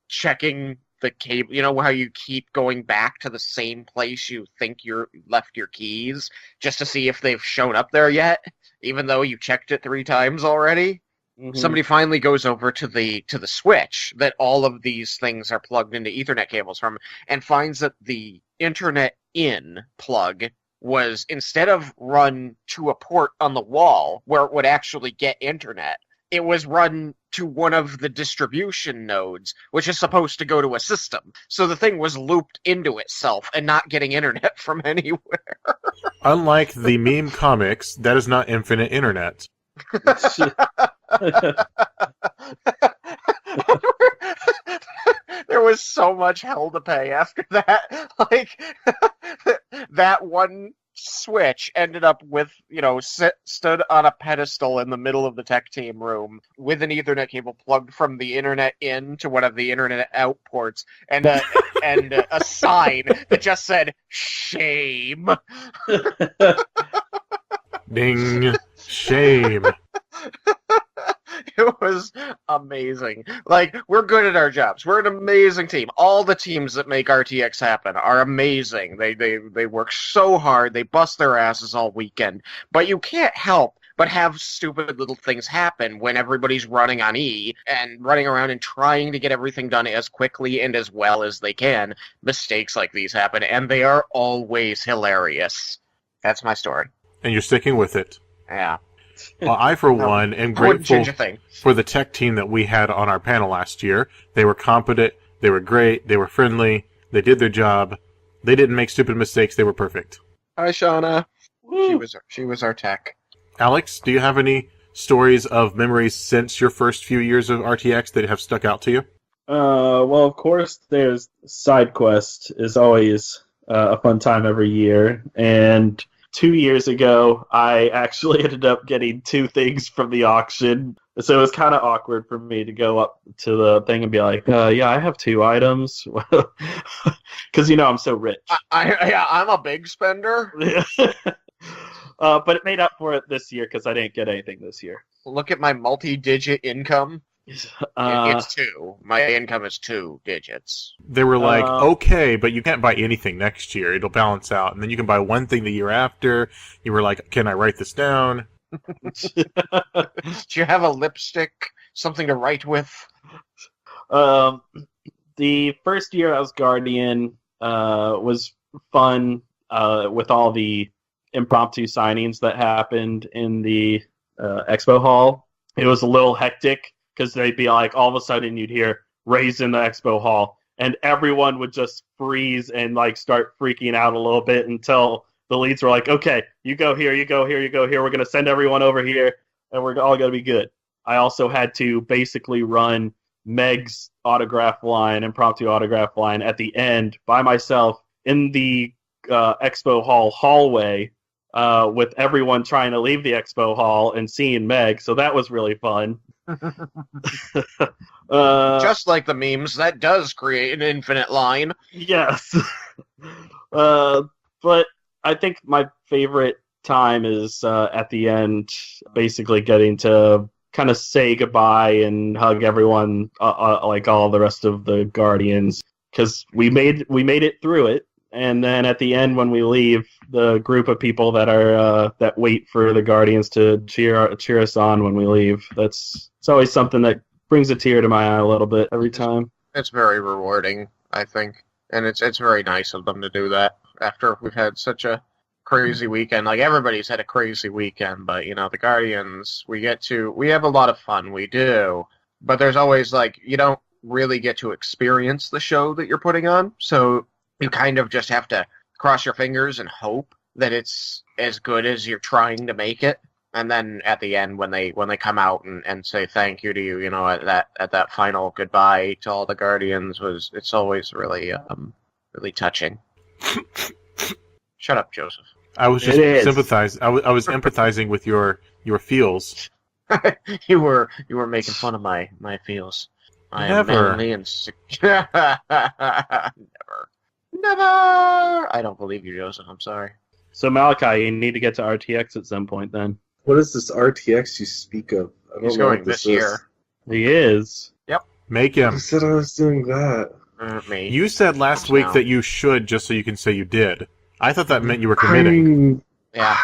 Speaker 1: checking the cable. You know how you keep going back to the same place you think you left your keys just to see if they've shown up there yet, even though you checked it 3 times already?
Speaker 2: Mhm.
Speaker 1: Somebody finally goes over to the switch that all of these things are plugged into Ethernet cables from, and finds that the Internet in plug was, instead of run to a port on the wall where it would actually get internet, it was run to one of the distribution nodes, which is supposed to go to a system. So the thing was looped into itself and not getting internet from anywhere.
Speaker 4: Unlike the meme comics, that is not infinite internet.
Speaker 1: There was so much hell to pay after that. Like, that one switch ended up with, stood on a pedestal in the middle of the tech team room with an Ethernet cable plugged from the internet in to one of the internet out ports, and a sign that just said "shame."
Speaker 4: Ding. Shame.
Speaker 1: It was amazing. Like, we're good at our jobs. We're an amazing team. All the teams that make RTX happen are amazing. They work so hard. They bust their asses all weekend. But you can't help but have stupid little things happen when everybody's running on E and running around and trying to get everything done as quickly and as well as they can. Mistakes like these happen, and they are always hilarious. That's my story.
Speaker 4: And you're sticking with it.
Speaker 1: Yeah.
Speaker 4: Well, I, for one, am
Speaker 1: I wouldn't
Speaker 4: grateful
Speaker 1: change a thing.
Speaker 4: for the tech team that we had on our panel last year. They were competent, they were great, they were friendly, they did their job, they didn't make stupid mistakes, they were perfect.
Speaker 1: Hi, Shauna. She was our tech.
Speaker 4: Alex, do you have any stories of memories since your first few years of RTX that have stuck out to you?
Speaker 2: Well, of course, there's Side Quest is always a fun time every year, and 2 years ago, I actually ended up getting 2 things from the auction. So it was kind of awkward for me to go up to the thing and be like, yeah, I have 2 items. Because, I'm so rich.
Speaker 1: I'm a big spender.
Speaker 2: But it made up for it this year because I didn't get anything this year.
Speaker 1: Look at my multi-digit income. It's 2. My income is 2 digits.
Speaker 4: They were like, okay, but you can't buy anything next year. It'll balance out. And then you can buy one thing the year after. You were like, can I write this down?
Speaker 1: Do you have a lipstick? Something to write with?
Speaker 2: The first year I was Guardian was fun with all the impromptu signings that happened in the expo hall. It was a little hectic because they'd be like, all of a sudden you'd hear "raise in the expo hall," and everyone would just freeze and like start freaking out a little bit until the leads were like, okay, you go here, you go here, you go here. We're going to send everyone over here, and we're all going to be good. I also had to basically run Meg's impromptu autograph line at the end by myself in the expo hall hallway with everyone trying to leave the expo hall and seeing Meg. So that was really fun.
Speaker 1: Just like the memes, that does create an infinite line.
Speaker 2: Yes. But I think my favorite time is at the end, basically getting to kind of say goodbye and hug everyone, like all the rest of the Guardians, because we made it through it. And then at the end, when we leave, the group of people that are that wait for the Guardians to cheer us on when we leave, it's always something that brings a tear to my eye a little bit every time.
Speaker 1: It's very rewarding, I think, and it's very nice of them to do that after we've had such a crazy weekend. Like, everybody's had a crazy weekend, but the Guardians, we have a lot of fun. We do, but there's always you don't really get to experience the show that you're putting on, so you kind of just have to cross your fingers and hope that it's as good as you're trying to make it. And then at the end, when they come out and say thank you to you, at that final goodbye to all the Guardians, it's always really really touching. Shut up, Joseph.
Speaker 4: I was just sympathizing. I was empathizing with your feels.
Speaker 1: You were making fun of my feels. I am
Speaker 4: Never.
Speaker 1: manly and Never. I don't believe you, Joseph. I'm sorry.
Speaker 2: So Malachi, you need to get to RTX at some point then.
Speaker 3: What is this RTX you speak of? I don't
Speaker 1: He's
Speaker 3: know
Speaker 1: going
Speaker 3: what
Speaker 1: this
Speaker 3: is.
Speaker 1: year.
Speaker 2: He is.
Speaker 4: Make
Speaker 3: I
Speaker 4: him.
Speaker 3: said I was doing that.
Speaker 1: Me.
Speaker 4: You said last week
Speaker 1: No.
Speaker 4: that you should just so you can say you did. I thought that meant you were committing.
Speaker 1: Yeah,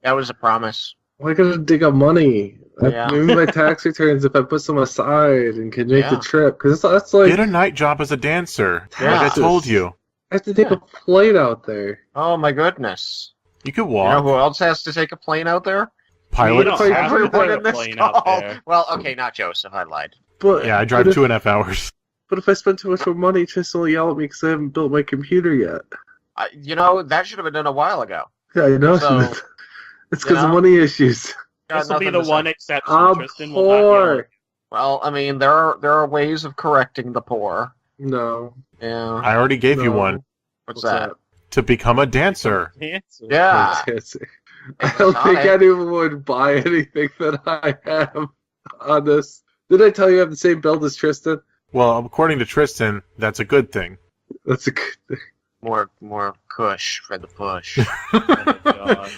Speaker 1: that was a promise.
Speaker 3: I gotta dig up money.
Speaker 1: Yeah.
Speaker 3: Maybe my tax returns, if I put some aside and can make the
Speaker 1: Yeah.
Speaker 3: trip, because that's like
Speaker 4: Get a night job as a dancer.
Speaker 1: Yeah.
Speaker 4: Like I told you.
Speaker 3: I have to take a plane out there.
Speaker 1: Oh my goodness.
Speaker 4: You could
Speaker 1: You know
Speaker 4: walk.
Speaker 1: who else has to take a plane out there?
Speaker 4: Pilot.
Speaker 2: We don't have to
Speaker 1: Everyone
Speaker 2: take a
Speaker 1: in this
Speaker 2: plane out
Speaker 1: call.
Speaker 2: there.
Speaker 1: Well, okay, not Joseph. I lied.
Speaker 3: But
Speaker 4: Yeah, I drive
Speaker 3: but if,
Speaker 4: 2.5 hours.
Speaker 3: But if I spend too much more money, Tristan will yell at me because I haven't built my computer yet.
Speaker 1: That should have been done a while ago.
Speaker 3: Yeah, I know.
Speaker 1: So,
Speaker 3: it's because
Speaker 1: you
Speaker 3: of
Speaker 1: know?
Speaker 3: money issues.
Speaker 1: Got
Speaker 2: This will be
Speaker 1: nothing
Speaker 2: the
Speaker 1: to
Speaker 2: one
Speaker 1: say.
Speaker 2: exception.
Speaker 3: I'm
Speaker 2: Tristan will not yell.
Speaker 3: poor.
Speaker 1: Well, I mean, there are ways of correcting the poor.
Speaker 3: No.
Speaker 1: Yeah.
Speaker 4: I already gave you
Speaker 3: No.
Speaker 4: one.
Speaker 1: What's that?
Speaker 4: To become a dancer.
Speaker 2: Answer.
Speaker 1: Yeah.
Speaker 3: I don't
Speaker 1: It's
Speaker 3: think
Speaker 1: on it.
Speaker 3: anyone would buy anything that I have on this. Did I tell you I have the same build as Tristan?
Speaker 4: Well, according to Tristan, that's a good thing.
Speaker 3: That's a good thing.
Speaker 1: More kush for the push.
Speaker 2: Oh, God.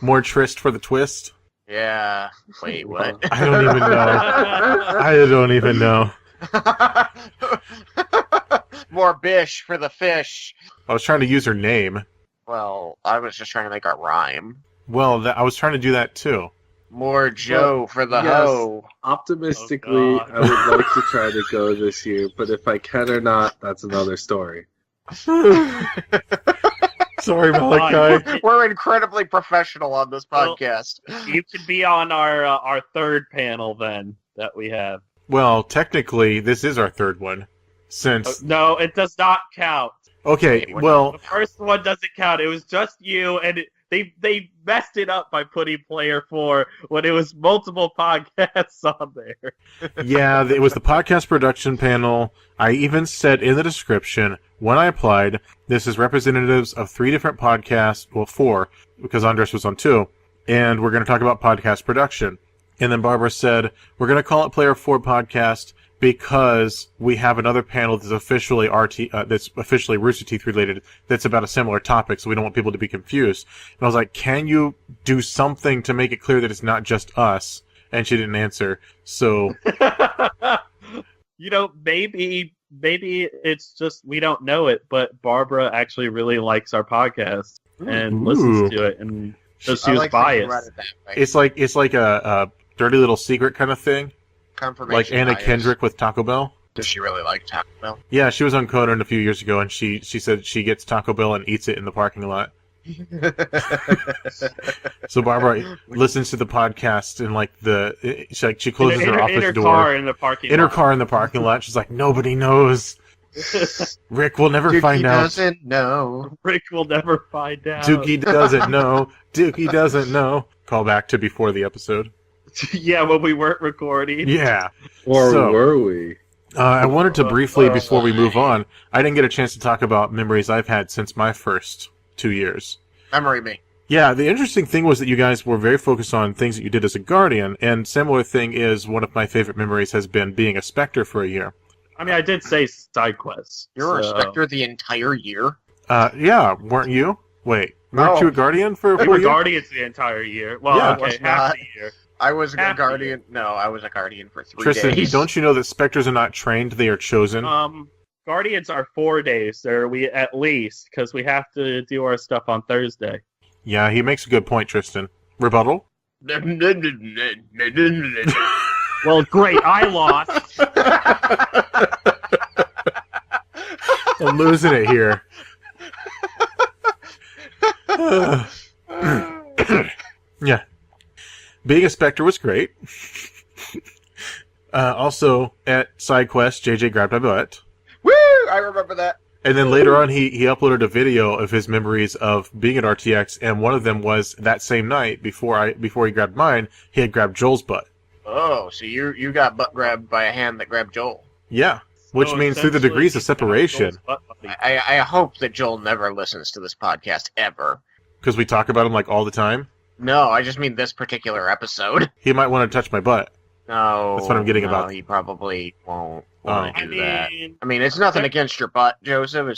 Speaker 4: More tryst for the twist.
Speaker 1: Yeah. Wait, what?
Speaker 4: I don't even know. I don't even know.
Speaker 1: More bish for the fish.
Speaker 4: I was trying to use her name.
Speaker 1: Well, I was just trying to make a rhyme.
Speaker 4: Well, I was trying to do that too.
Speaker 1: More Joe for the
Speaker 3: yes.
Speaker 1: hoe.
Speaker 3: Optimistically,
Speaker 2: Oh, God.
Speaker 3: I would like to try to go this year, but if I can or not, that's another story.
Speaker 4: Sorry, Malachi.
Speaker 1: We're incredibly professional on this
Speaker 2: Well,
Speaker 1: podcast.
Speaker 2: You could be on our third panel then that we have.
Speaker 4: Well, technically, this is our third one.
Speaker 2: Oh,
Speaker 4: Since
Speaker 2: no, it does not count.
Speaker 4: okay,
Speaker 1: Wait, what-
Speaker 4: well,
Speaker 2: The first one doesn't count. It was just you, and they messed it up by putting Player 4 when it was multiple podcasts on there.
Speaker 4: yeah, it was the podcast production panel. I even said in the description when I applied, this is representatives of 3 different podcasts, well, 4, because Andres was on 2, and we're going to talk about podcast production. And then Barbara said, we're going to call it Player 4 Podcast because we have another panel that's officially that's officially Rooster Teeth related that's about a similar topic, so we don't want people to be confused. And I was like, can you do something to make it clear that it's not just us? And she didn't answer. So,
Speaker 2: Maybe it's just we don't know it, but Barbara actually really likes our podcast and
Speaker 4: Ooh.
Speaker 2: listens to it, and so she
Speaker 1: I
Speaker 2: was
Speaker 1: like that you read
Speaker 2: biased.
Speaker 1: it that way.
Speaker 4: it's like a dirty little secret kind of thing.
Speaker 1: Confirmation
Speaker 4: Like Anna
Speaker 1: bias.
Speaker 4: Kendrick with Taco Bell.
Speaker 1: Does she really like Taco Bell?
Speaker 4: Yeah, she was on Conan a few years ago, and she said she gets Taco Bell and eats it in the parking lot. So Barbara listens to the podcast and she closes her office
Speaker 2: in her
Speaker 4: door
Speaker 2: car in the parking
Speaker 4: in her
Speaker 2: lot.
Speaker 4: car in the parking lot. She's like, nobody knows. Rick will never
Speaker 1: Dookie
Speaker 4: find out.
Speaker 1: doesn't know.
Speaker 2: Rick will never find out.
Speaker 4: Dookie doesn't know. Dookie doesn't know. Call back to before the episode.
Speaker 2: Yeah, when we weren't recording.
Speaker 4: Yeah.
Speaker 3: Or
Speaker 4: So-
Speaker 3: were we?
Speaker 4: I wanted to briefly, before we move on, I didn't get a chance to talk about memories I've had since my first 2 years.
Speaker 1: Memory me.
Speaker 4: Yeah, the interesting thing was that you guys were very focused on things that you did as a guardian, and similar thing is one of my favorite memories has been being a Spectre for a year.
Speaker 2: I mean, I did say side quests.
Speaker 1: You're
Speaker 2: so-
Speaker 1: a Spectre the entire year?
Speaker 4: Yeah, weren't you? Wait, weren't
Speaker 1: No.
Speaker 4: you a guardian for a
Speaker 2: We
Speaker 4: full
Speaker 2: were
Speaker 4: year?
Speaker 2: guardians the entire year. Well,
Speaker 4: Yeah.
Speaker 2: okay,
Speaker 1: Was
Speaker 2: half
Speaker 1: not.
Speaker 2: the year.
Speaker 1: I was a
Speaker 2: Half the
Speaker 1: guardian. No, I was a guardian for 3
Speaker 4: Tristan,
Speaker 1: days.
Speaker 4: don't you know that Spectres are not trained, they are chosen?
Speaker 2: Guardians are 4 days. There we at least because we have to do our stuff on Thursday.
Speaker 4: Yeah, he makes a good point, Tristan. Rebuttal?
Speaker 2: Well, great, I lost.
Speaker 4: I'm losing it here. Yeah. Being a Spectre was great. Also, at SideQuest, JJ grabbed my butt.
Speaker 1: Woo! I remember that.
Speaker 4: And then later on, he uploaded a video of his memories of being at RTX, and one of them was that same night, before he grabbed mine, he had grabbed Joel's butt.
Speaker 1: Oh, so you got butt grabbed by a hand that grabbed Joel.
Speaker 4: Yeah. Which
Speaker 2: So
Speaker 4: means through the
Speaker 2: essentially,
Speaker 4: degrees of
Speaker 2: he's got
Speaker 4: separation,
Speaker 2: Joel's butt buddy.
Speaker 1: I hope that Joel never listens to this podcast ever.
Speaker 4: because we talk about him like all the time,
Speaker 1: No, I just mean this particular episode.
Speaker 4: he might want to touch my butt.
Speaker 1: No,
Speaker 4: That's what I'm getting
Speaker 1: no,
Speaker 4: about.
Speaker 1: He probably won't
Speaker 4: Oh.
Speaker 1: want to
Speaker 2: I
Speaker 1: do that.
Speaker 2: mean,
Speaker 1: I mean, it's nothing against your butt, Joseph.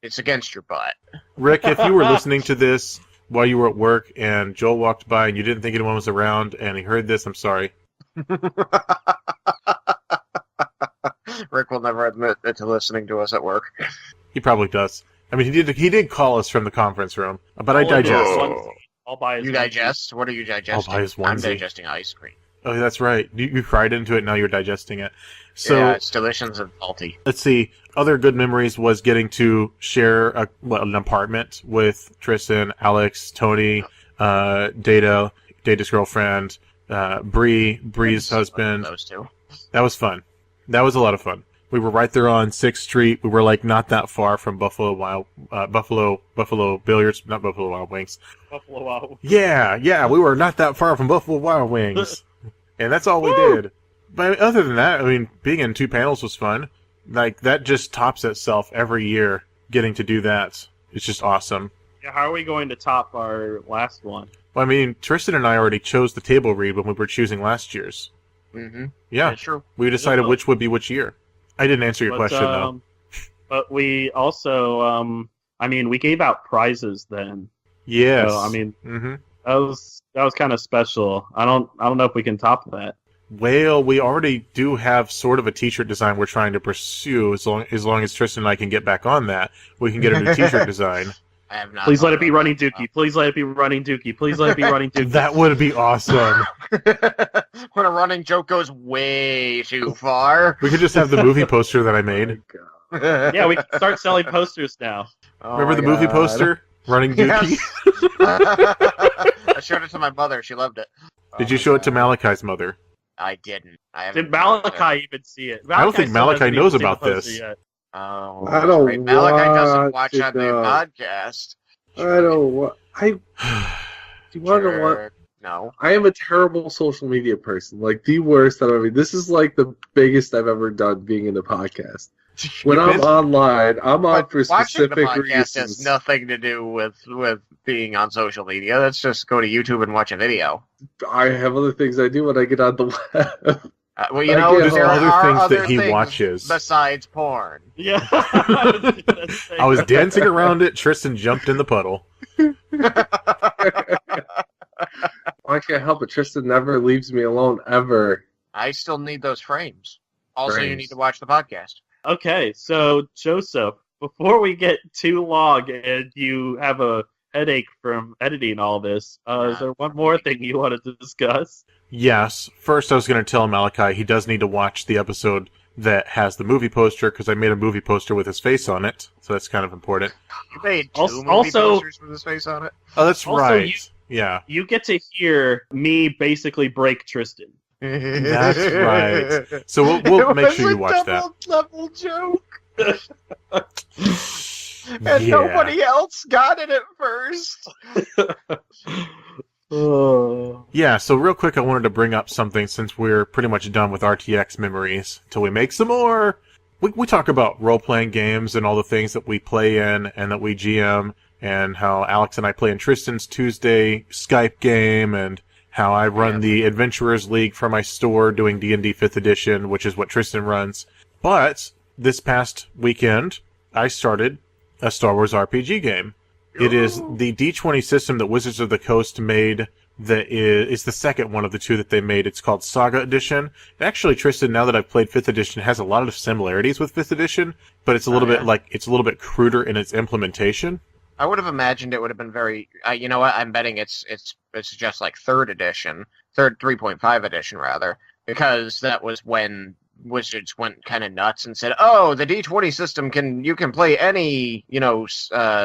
Speaker 1: It's against your butt.
Speaker 4: Rick, if you were listening to this while you were at work and Joel walked by and you didn't think anyone was around and he heard this, I'm sorry.
Speaker 1: Rick will never admit to listening to us at work.
Speaker 4: He probably does. I mean, he did call us from the conference room, but I
Speaker 2: All in his
Speaker 4: digest.
Speaker 2: onesie. I'll buy his
Speaker 1: You
Speaker 2: onesie.
Speaker 1: digest? What are you digesting?
Speaker 4: I'll buy his
Speaker 1: I'm
Speaker 4: onesie.
Speaker 1: digesting ice cream.
Speaker 4: Oh, that's right. You cried into it, now you're digesting it. So,
Speaker 1: Yeah, it's delicious and salty.
Speaker 4: let's see. Other good memories was getting to share an apartment with Tristan, Alex, Tony, Data's girlfriend, Bree's husband.
Speaker 1: Those two.
Speaker 4: That was fun. That was a lot of fun. We were right there on 6th Street. We were like not that far from Buffalo Billiards, not Buffalo Wild Wings.
Speaker 2: Buffalo Wild.
Speaker 4: Yeah, we were not that far from Buffalo Wild Wings. And that's all we did. But other than that, I mean, being in 2 panels was fun. Like, that just tops itself every year, getting to do that. It's just awesome.
Speaker 2: Yeah, how are we going to top our last one?
Speaker 4: Well, I mean, Tristan and I already chose the table read when we were choosing last year's.
Speaker 1: Mm-hmm.
Speaker 4: Yeah,
Speaker 1: That's true.
Speaker 4: we decided which would be which year. I didn't answer your question, though.
Speaker 2: But we also, we gave out prizes then.
Speaker 4: Yes.
Speaker 2: So,
Speaker 4: mm-hmm.
Speaker 2: that was kind of special. I don't know if we can top that.
Speaker 4: Well, we already do have sort of a T-shirt design we're trying to pursue. As long as Tristan and I can get back on that, we can get a new T-shirt design.
Speaker 1: I have not.
Speaker 2: Please let it be Running Dookie. Please let it be Running Dookie. Please let it be Running Dookie.
Speaker 4: That would be awesome.
Speaker 1: When a running joke goes way too far.
Speaker 4: We could just have the movie poster that I made.
Speaker 2: Yeah, we can start selling posters now.
Speaker 4: Remember the movie poster? Running Dookie?
Speaker 1: I showed it to my mother. She loved it.
Speaker 4: Did you show it to Malachi's mother?
Speaker 1: I didn't.
Speaker 2: Did Malachi even see it?
Speaker 4: I don't think
Speaker 2: still
Speaker 4: Malachi
Speaker 2: hasn't
Speaker 4: knows
Speaker 2: even seen
Speaker 4: about
Speaker 2: the poster
Speaker 4: this.
Speaker 2: yet.
Speaker 1: Oh,
Speaker 3: I don't
Speaker 1: right. Malachi doesn't
Speaker 3: watch
Speaker 1: watch on the
Speaker 3: it,
Speaker 1: podcast.
Speaker 3: I don't want. Do you want to know what?
Speaker 1: No.
Speaker 3: I am a terrible social media person. Like, the worst I've ever. This is like the biggest I've ever done being in the podcast. When I'm online, I'm on for
Speaker 1: Watching the
Speaker 3: specific
Speaker 1: podcast has
Speaker 3: reasons.
Speaker 1: nothing to do with being on social media. Let's just go to YouTube and watch a video.
Speaker 3: I have other things I do when I get on the web.
Speaker 1: Well, you
Speaker 3: I
Speaker 1: know,
Speaker 3: get
Speaker 1: there
Speaker 4: other
Speaker 1: are
Speaker 4: things
Speaker 1: other
Speaker 4: that he
Speaker 1: things
Speaker 4: watches.
Speaker 1: besides porn.
Speaker 2: Yeah.
Speaker 4: I was dancing around it. Tristan jumped in the puddle.
Speaker 3: I can't help it. Tristan never leaves me alone, ever.
Speaker 1: I still need those frames. Also, you
Speaker 3: Frames.
Speaker 1: need to watch the podcast.
Speaker 2: Okay, so Joseph, before we get too long and you have a headache from editing all this, is there one more thing you wanted to discuss?
Speaker 4: Yes. First, I was going to tell Malachi he does need to watch the episode that has the movie poster, because I made a movie poster with his face on it, so that's kind of important.
Speaker 1: You made two
Speaker 2: Also-
Speaker 1: movie posters with his face on it?
Speaker 4: Oh, that's
Speaker 2: Also,
Speaker 4: right. Yeah.
Speaker 2: You get to hear me basically break Tristan.
Speaker 4: That's right. So we'll make sure you watch that.
Speaker 1: It was a double-level joke. And
Speaker 4: Yeah.
Speaker 1: nobody else got it at first.
Speaker 2: Oh.
Speaker 4: Yeah, so real quick, I wanted to bring up something since we're pretty much done with RTX Memories till we make some more. We talk about role-playing games and all the things that we play in and that we GM, and how Alex and I play in Tristan's Tuesday Skype game, and how I run the Adventurers League for my store doing D&D 5th edition, which is what Tristan runs. But this past weekend, I started a Star Wars RPG game. It is the D20 system that Wizards of the Coast made that is the second one of the two that they made. It's called Saga Edition. Actually, Tristan, now that I've played 5th edition, it has a lot of similarities with 5th edition, but it's a little bit it's a little bit cruder in its implementation.
Speaker 1: I would have imagined it would have been very. You know what? I'm betting it's just like 3.5 edition rather, because that was when Wizards went kind of nuts and said, "Oh, the D20 system you can play any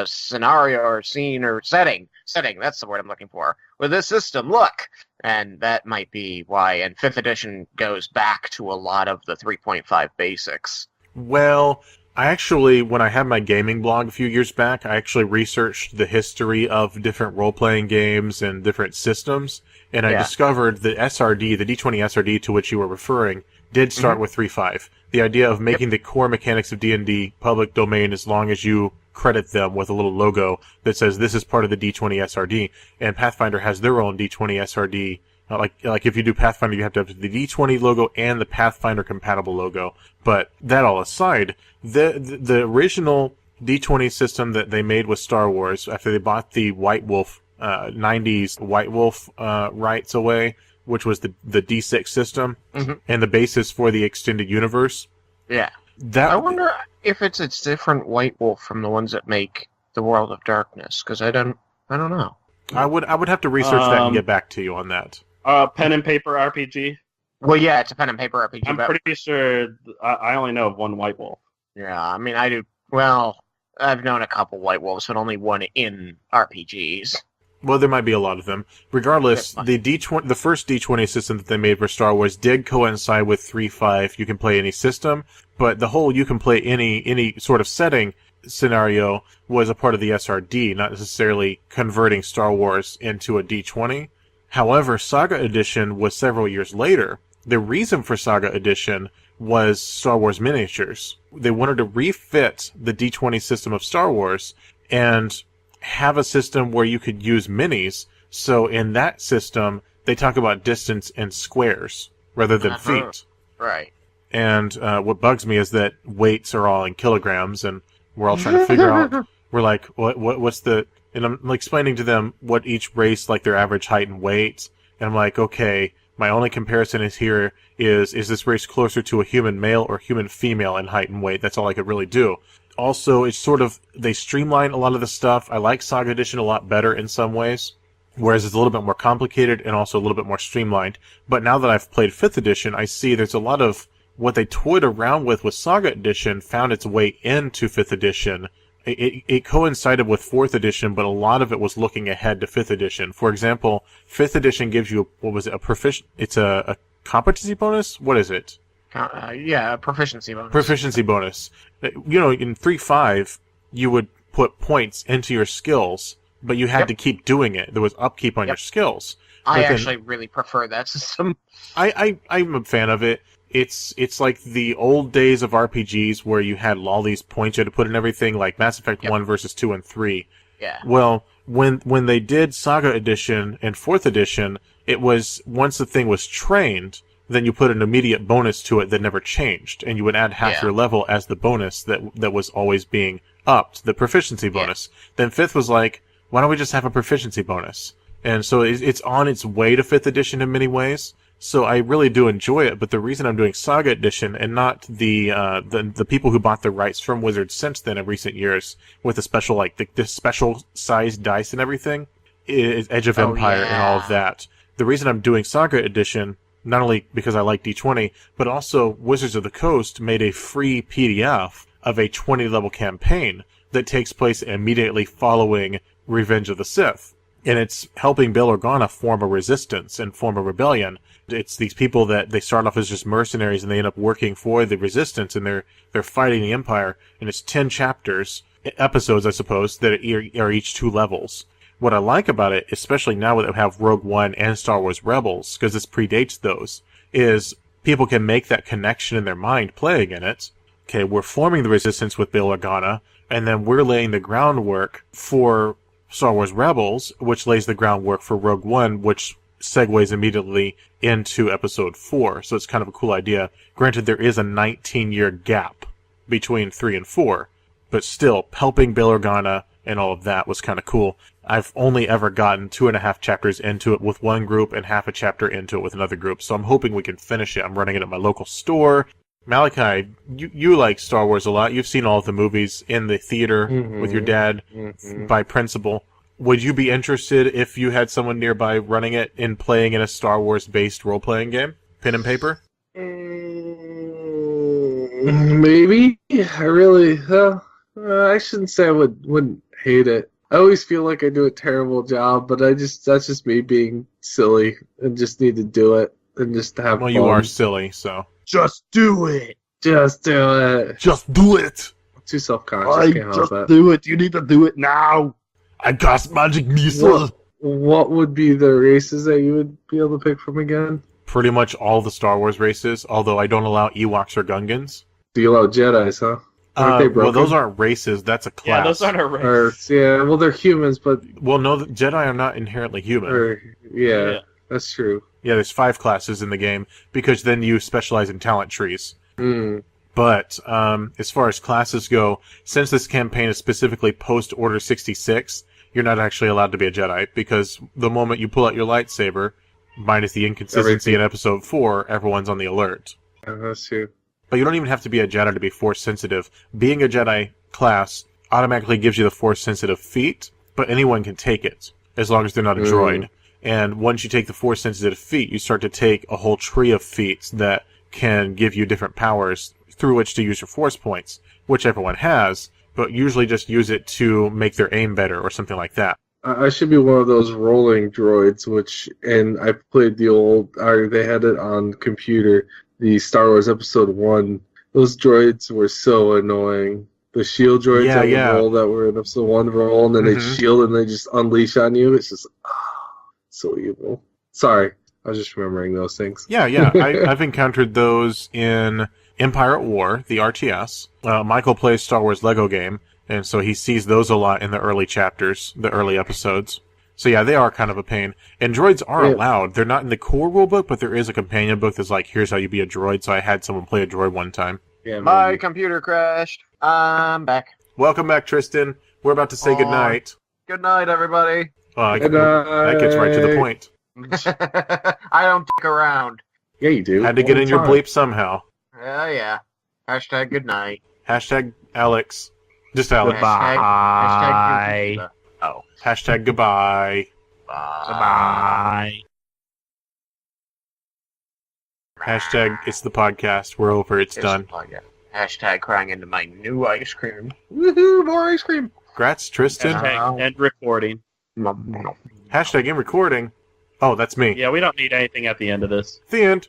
Speaker 1: scenario or scene or setting. That's the word I'm looking for with this system. Look." And that might be why. And 5th edition goes back to a lot of the 3.5 basics.
Speaker 4: Well, I actually, when I had my gaming blog a few years back, I actually researched the history of different role-playing games and different systems, and I discovered the SRD, the D20 SRD to which you were referring, did start with 3.5. The idea of making the core mechanics of D&D public domain as long as you credit them with a little logo that says this is part of the D20 SRD. And Pathfinder has their own D20 SRD. Like if you do Pathfinder, you have to have the D20 logo and the Pathfinder compatible logo. But that all aside, the original D20 system that they made with Star Wars after they bought the White Wolf 90s White Wolf rights away, which was the D6 system and the basis for the extended universe,
Speaker 1: Yeah.
Speaker 4: That
Speaker 1: I wonder if it's a different White Wolf from the ones that make the World of Darkness, because I don't know.
Speaker 4: I would have to research that and get back to you on that.
Speaker 2: Pen and paper RPG.
Speaker 1: Well, yeah, it's a pen and paper RPG.
Speaker 2: I'm
Speaker 1: but
Speaker 2: pretty sure I only know of one White Wolf.
Speaker 1: yeah, I mean, I do. Well, I've known a couple White Wolves, but only one in RPGs.
Speaker 4: Well, there might be a lot of them. Regardless, the first D20 system that they made for Star Wars did coincide with 3.5. You can play any system, but the whole you can play any sort of setting scenario was a part of the SRD, not necessarily converting Star Wars into a D20. However, Saga Edition was several years later. The reason for Saga Edition was Star Wars miniatures. They wanted to refit the D20 system of Star Wars and have a system where you could use minis. So in that system, they talk about distance in squares rather than feet.
Speaker 1: Right.
Speaker 4: And what bugs me is that weights are all in kilograms, and we're all trying to figure out. We're like, what's the? And I'm like, explaining to them what each race, like their average height and weight. And I'm like, okay, my only comparison is this race closer to a human male or human female in height and weight? That's all I could really do. Also, it's sort of, they streamline a lot of the stuff. I like Saga Edition a lot better in some ways, whereas it's a little bit more complicated and also a little bit more streamlined. But now that I've played 5th Edition, I see there's a lot of what they toyed around with Saga Edition found its way into 5th Edition. It coincided with 4th Edition, but a lot of it was looking ahead to 5th Edition. For example, 5th Edition gives you, it's a competency bonus? What is it?
Speaker 1: Yeah, a proficiency bonus.
Speaker 4: Proficiency bonus. You know, in 3.5, you would put points into your skills, but you had to keep doing it. There was upkeep on your skills.
Speaker 1: I actually really prefer that system.
Speaker 4: I'm a fan of it. It's like the old days of RPGs where you had all these points you had to put in everything, like Mass Effect 1 versus 2 and 3.
Speaker 1: Yeah.
Speaker 4: Well, when they did Saga Edition and 4th Edition, it was, once the thing was trained, then you put an immediate bonus to it that never changed, and you would add half your level as the bonus that was always being upped, the proficiency bonus. Then 5th was like, why don't we just have a proficiency bonus? And so it's on its way to 5th Edition in many ways. So I really do enjoy it, but the reason I'm doing Saga Edition and not the people who bought the rights from Wizards since then in recent years with the special, like the special sized dice and everything, is Edge of Empire and all of that. The reason I'm doing Saga Edition, not only because I like D20, but also Wizards of the Coast made a free PDF of a 20-level campaign that takes place immediately following Revenge of the Sith. And it's helping Bail Organa form a resistance and form a rebellion. It's these people that they start off as just mercenaries and they end up working for the resistance, and they're fighting the Empire. And it's 10 chapters, episodes, I suppose, that are each 2 levels. What I like about it, especially now that we have Rogue One and Star Wars Rebels, because this predates those, is people can make that connection in their mind playing in it. Okay, we're forming the resistance with Bail Organa, and then we're laying the groundwork for Star Wars Rebels, which lays the groundwork for Rogue One, which segues immediately into Episode 4. So it's kind of a cool idea. Granted, there is a 19-year gap between 3 and 4, but still, helping Bail Organa and all of that was kind of cool. I've only ever gotten 2.5 chapters into it with one group and half a chapter into it with another group, so I'm hoping we can finish it. I'm running it at my local store. Malachi, you like Star Wars a lot. You've seen all of the movies in the theater with your dad by principle. Would you be interested if you had someone nearby running it and playing in a Star Wars-based role-playing game? Pen and paper?
Speaker 3: Maybe. I shouldn't say I wouldn't hate it. I always feel like I do a terrible job, but that's just me being silly and just need to do it and just have fun.
Speaker 4: You are silly, so.
Speaker 3: Just do it. Just do it.
Speaker 4: Just do it.
Speaker 3: I'm too self-conscious. Can't help it.
Speaker 2: Do it. You need to do it now.
Speaker 4: I cast magic missile.
Speaker 3: What would be the races that you would be able to pick from again?
Speaker 4: Pretty much all the Star Wars races, although I don't allow Ewoks or Gungans.
Speaker 3: Do you allow Jedis, huh? Aren't they broken?
Speaker 4: Well, those aren't races. That's a class.
Speaker 2: Yeah, those aren't a race.
Speaker 3: Well, they're humans, but...
Speaker 4: Well, no, the Jedi are not inherently human.
Speaker 3: Yeah, that's true.
Speaker 4: Yeah, there's 5 classes in the game, because then you specialize in talent trees. But as far as classes go, since this campaign is specifically post-Order 66, you're not actually allowed to be a Jedi, because the moment you pull out your lightsaber, minus the inconsistency in Episode 4, everyone's on the alert.
Speaker 3: Yeah, that's true.
Speaker 4: but you don't even have to be a Jedi to be Force sensitive. Being a Jedi class automatically gives you the Force sensitive feat, but anyone can take it as long as they're not a droid. And once you take the Force sensitive feat, you start to take a whole tree of feats that can give you different powers through which to use your Force points, which everyone has, but usually just use it to make their aim better or something like that.
Speaker 3: I should be one of those rolling droids, and I played the old, or they had it on computer, the Star Wars Episode 1. Those droids were so annoying. The shield droids that were in Episode 1 roll, and then they shield and they just unleash on you. It's just, so evil. Sorry, I was just remembering those things.
Speaker 4: Yeah. I've encountered those in Empire at War, the RTS. Michael plays Star Wars Lego game, and so he sees those a lot in the early chapters, the early episodes. So yeah, they are kind of a pain. And droids are allowed. They're not in the core rulebook, but there is a companion book that's like, here's how you be a droid. So I had someone play a droid one time.
Speaker 3: Yeah,
Speaker 1: My computer crashed. I'm back.
Speaker 4: Welcome back, Tristan. We're about to say goodnight.
Speaker 1: Good night, everybody.
Speaker 4: That gets right to the point.
Speaker 1: I don't dick around.
Speaker 3: Yeah, you do.
Speaker 4: Had to get in your bleep somehow.
Speaker 1: Yeah. Hashtag good night.
Speaker 4: Hashtag Alex. Just Alex.
Speaker 2: Goodbye.
Speaker 4: Hashtag goodbye.
Speaker 2: Bye.
Speaker 4: Hashtag it's the podcast. We're over. It's done.
Speaker 1: Hashtag crying into my new ice cream. Woohoo, more ice cream.
Speaker 4: Congrats, Tristan.
Speaker 2: Hashtag end recording.
Speaker 4: Hashtag in recording. Oh, that's me.
Speaker 2: Yeah, we don't need anything at the end of this.
Speaker 4: The end.